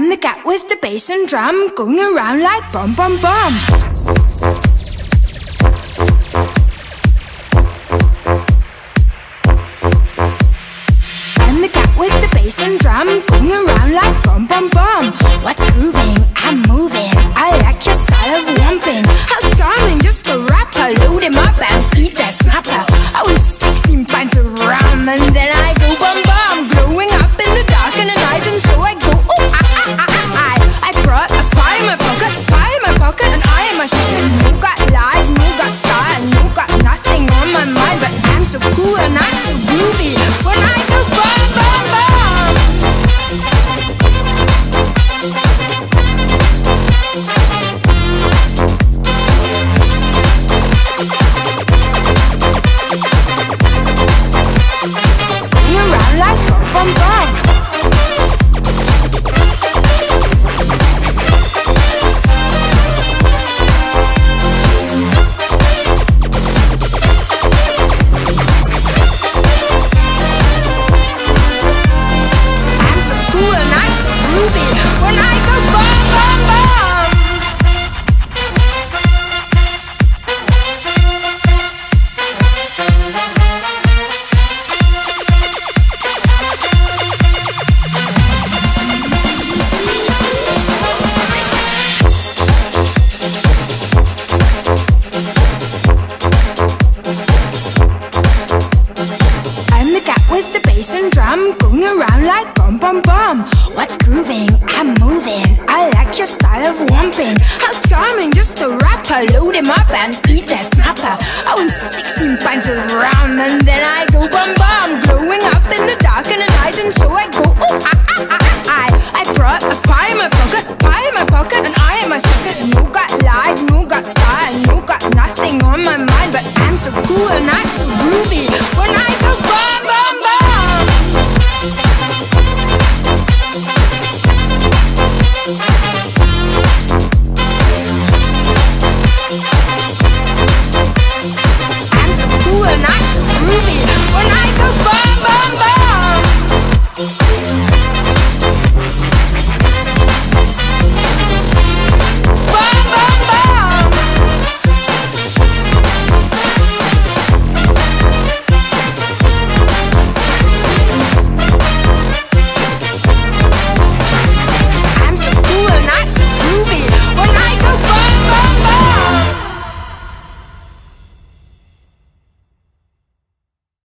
I'm the cat with the bass and drum, going around like bum bum bum. I'm the cat with the bass and drum, going around like bum bum bum. What's grooving? I'm moving. I like your style of romping. How charming, just a rapper. Load him up and eat that snapper. I was 16 pints of rum and then I go bum bum. Glowing up in the dark in the night, and so I go oh I brought a pie in my pocket, and I am a second. No got life, no got style, no got nothing on my mind, but I'm so cool and I'm so groovy when I go bum bum bum. Going around like bum bum bum. When I go bum bum bum. I'm the cat with the bass and drum, going around like bum bum bum. What's grooving? I'm moving. I like your style of romping. How charming, just a rapper. Load him up and eat that snapper. I was 16 pints of rum and then I go bum bum. Glowing up in the dark in the night, and so I go oh I brought a pie in my pocket, and I am a sucker. No got life, no got style, no got nothing on my mind, but I'm so cool and I'm so groovy when I go bum.